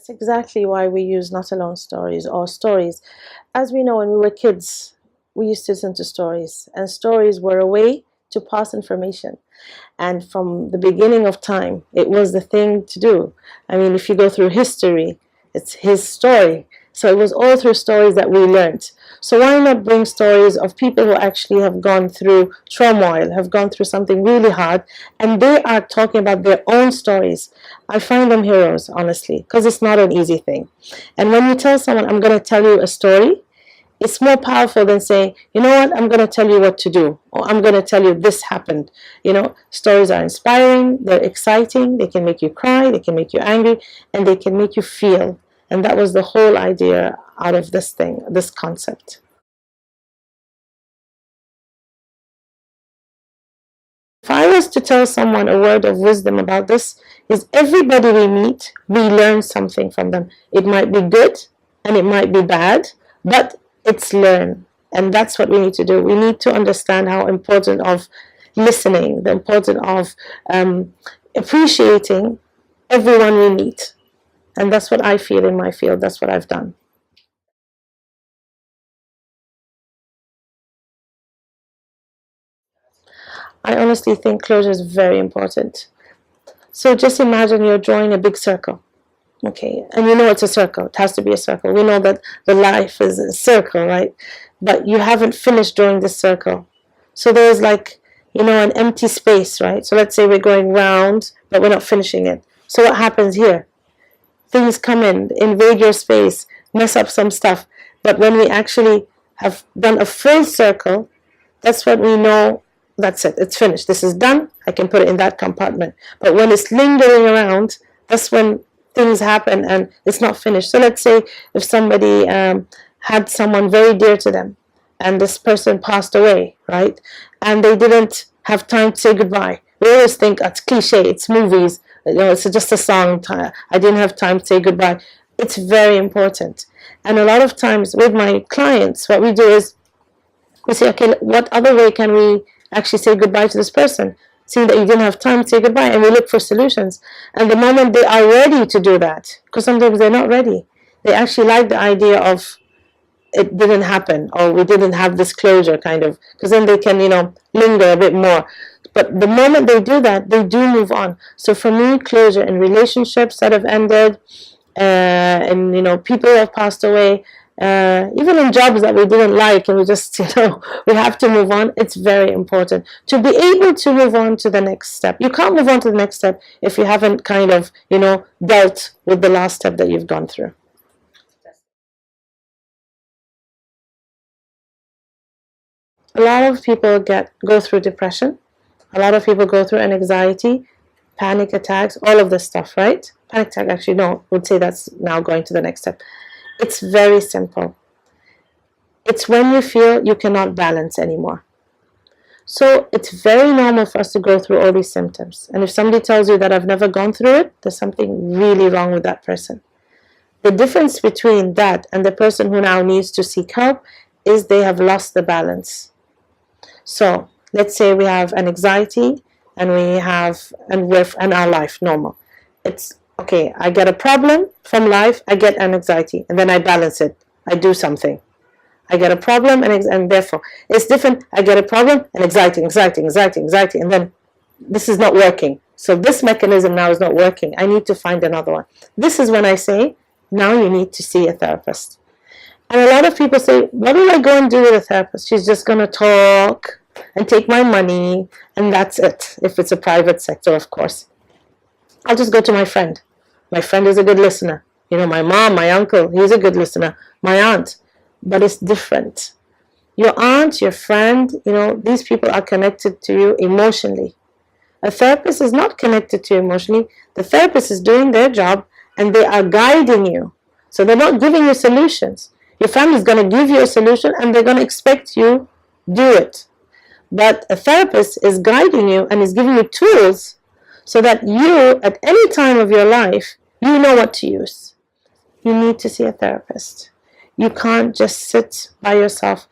That's exactly why we use not alone stories or stories. As we know, when we were kids, we used to listen to stories, and stories were a way to pass information. And from the beginning of time, it was the thing to do. I mean, if you go through history, it's his story. So it was all through stories that we learned. So why not bring stories of people who actually have gone through turmoil, have gone through something really hard, and they are talking about their own stories. I find them heroes, honestly, because it's not an easy thing. And when you tell someone, I'm going to tell you a story, it's more powerful than saying, you know what, I'm going to tell you what to do, or I'm going to tell you this happened. Stories are inspiring, they're exciting, they can make you cry, they can make you angry, and they can make you feel. And that was the whole idea out of this thing, this concept. If I was to tell someone a word of wisdom about this, is everybody we meet, we learn something from them. It might be good and it might be bad, but it's learn. And that's what we need to do. We need to understand how important of listening, the importance of appreciating everyone we meet. And that's what I feel in my field. That's what I've done. I honestly think closure is very important. So just imagine you're drawing a big circle. Okay, and you know it's a circle. It has to be a circle. We know that the life is a circle, right? But you haven't finished drawing this circle. So there's like, an empty space, right? So let's say we're going round, but we're not finishing it. So what happens here? Things come in, invade your space, mess up some stuff. But when we actually have done a full circle, that's when we know that's it. It's finished. This is done. I can put it in that compartment. But when it's lingering around, that's when things happen and it's not finished. So let's say if somebody had someone very dear to them and this person passed away, right? And they didn't have time to say goodbye. We always think it's cliche, it's movies, it's just a song. I didn't have time to say goodbye. It's very important. And a lot of times with my clients, what we do is we say, okay, what other way can we actually say goodbye to this person? Seeing that you didn't have time to say goodbye, and we look for solutions. And the moment they are ready to do that, because sometimes they're not ready, they actually like the idea of it didn't happen, or we didn't have this closure, kind of, because then they can, linger a bit more. But the moment they do that, they do move on. So for me, closure in relationships that have ended, and people who have passed away, even in jobs that we didn't like and we just we have to move on. It's very important to be able to move on to the next step. You can't move on to the next step if you haven't kind of dealt with the last step that you've gone through. A lot of people go through depression. A lot of people go through anxiety, panic attacks, all of this stuff, right? Panic attack, actually, no, I would say that's now going to the next step. It's very simple. It's when you feel you cannot balance anymore. So it's very normal for us to go through all these symptoms. And if somebody tells you that I've never gone through it, there's something really wrong with that person. The difference between that and the person who now needs to seek help is they have lost the balance. So let's say we have an anxiety and and our life normal. It's okay, I get a problem from life, I get an anxiety, and then I balance it. I do something. I get a problem, and therefore, it's different. I get a problem, and anxiety, and then this is not working. So this mechanism now is not working. I need to find another one. This is when I say, now you need to see a therapist. And a lot of people say, what do I go and do with a therapist? She's just going to talk and take my money, and that's it. If it's a private sector, of course. I'll just go to my friend. My friend is a good listener. My mom, my uncle, he's a good listener. My aunt. But it's different. Your aunt, your friend, these people are connected to you emotionally. A therapist is not connected to you emotionally. The therapist is doing their job and they are guiding you. So they're not giving you solutions. Your family is going to give you a solution and they're going to expect you do it. But a therapist is guiding you and is giving you tools so that you, at any time of your life, you know what to use. You need to see a therapist. You can't just sit by yourself.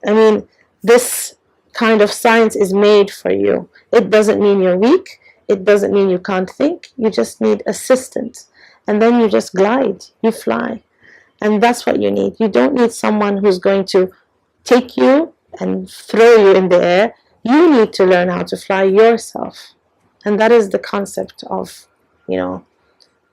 I mean, this kind of science is made for you. It doesn't mean you're weak. It doesn't mean you can't think. You just need assistance. and then you just glide, you fly. And that's what you need. You don't need someone who's going to take you and throw you in the air. You need to learn how to fly yourself. And that is the concept of,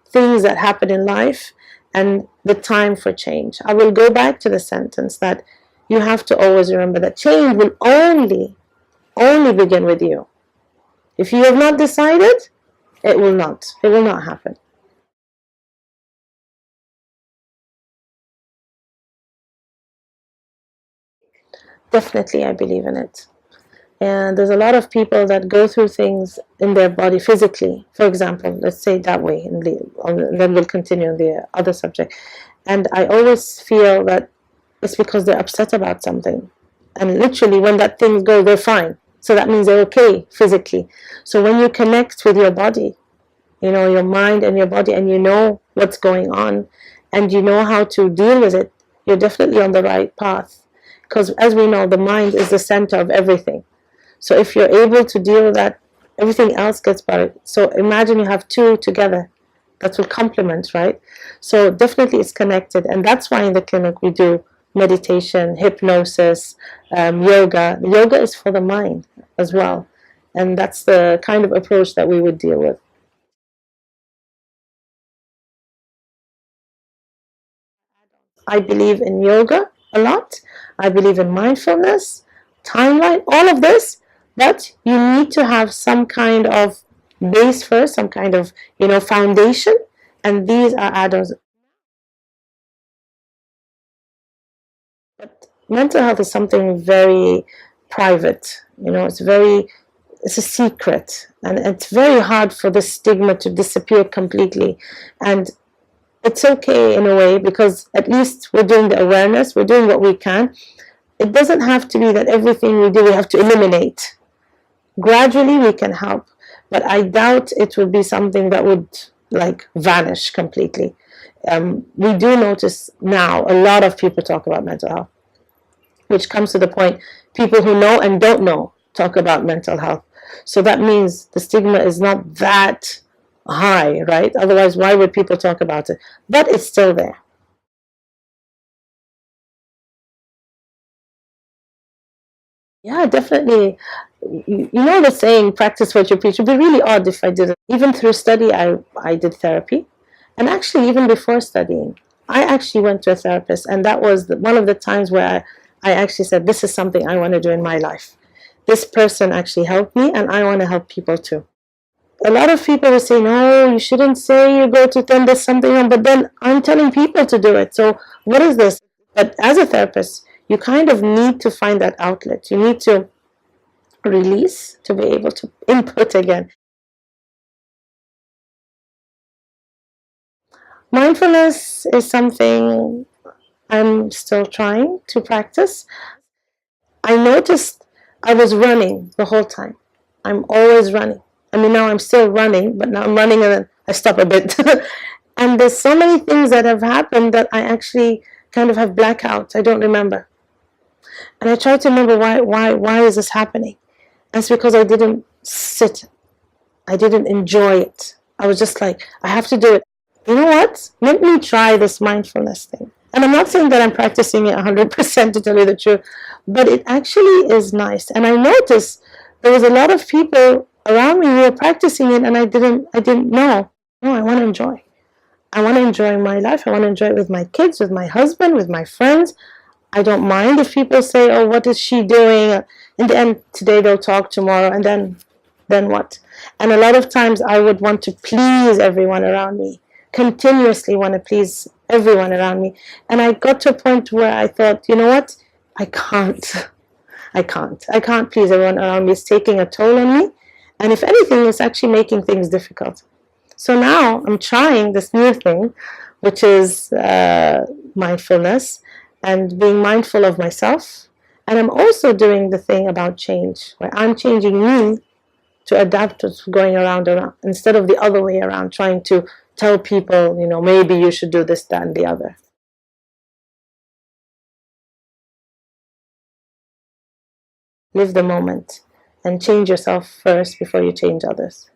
things that happen in life and the time for change. I will go back to the sentence that you have to always remember that change will only begin with you. If you have not decided, it will not happen. Definitely, I believe in it. And there's a lot of people that go through things in their body physically. For example, let's say it that way, and then we'll continue on the other subject. And I always feel that it's because they're upset about something. And literally, when that thing goes, they're fine. So that means they're okay physically. So when you connect with your body, your mind and your body, and you know what's going on, and you know how to deal with it, you're definitely on the right path. Because as we know, the mind is the center of everything. So if you're able to deal with that, everything else gets better. So imagine you have two together. That will complement, right? So definitely it's connected. And that's why in the clinic we do meditation, hypnosis, yoga. Yoga is for the mind as well. And that's the kind of approach that we would deal with. I believe in yoga a lot. I believe in mindfulness, timeline, all of this. But you need to have some kind of base first, some kind of, foundation. And these are add-ons. But mental health is something very private. It's a secret. And it's very hard for the stigma to disappear completely. And it's okay in a way because at least we're doing the awareness, we're doing what we can. It doesn't have to be that everything we do we have to eliminate. Gradually we can help, but I doubt it would be something that would vanish completely. We do notice now a lot of people talk about mental health, which comes to the point people who know and don't know talk about mental health. So that means the stigma is not that high, right? Otherwise, why would people talk about it? But it's still there. Yeah, definitely. You know the saying, practice what you preach. It would be really odd if I didn't. Even through study, I did therapy. And actually, even before studying, I actually went to a therapist. And that was one of the times where I actually said, this is something I want to do in my life. This person actually helped me, and I want to help people too. A lot of people will say, no, you shouldn't say you go to them, there's something wrong. But then I'm telling people to do it. So what is this? But as a therapist, you kind of need to find that outlet. You need to release to be able to input again. Mindfulness is something I'm still trying to practice. I noticed I was running the whole time. I'm always running. I mean, now I'm still running, but now I'm running and then I stop a bit. And there's so many things that have happened that I actually kind of have blackouts. I don't remember. And I try to remember why is this happening? That's because I didn't sit. I didn't enjoy it. I was just like, I have to do it. You know what? Let me try this mindfulness thing. And I'm not saying that I'm practicing it 100% to tell you the truth, but it actually is nice. And I noticed there was a lot of people around me who were practicing it, and I didn't know. No, I want to enjoy. I want to enjoy my life. I want to enjoy it with my kids, with my husband, with my friends. I don't mind if people say, oh, what is she doing? In the end, today they'll talk, tomorrow, and then what? And a lot of times I would want to please everyone around me, continuously want to please everyone around me. And I got to a point where I thought, you know what? I can't. I can't please everyone around me. It's taking a toll on me. And if anything, it's actually making things difficult. So now I'm trying this new thing, which is mindfulness and being mindful of myself. And I'm also doing the thing about change, where I'm changing me to adapt to going around instead of the other way around, trying to tell people, maybe you should do this, that, and the other. Live the moment and change yourself first before you change others.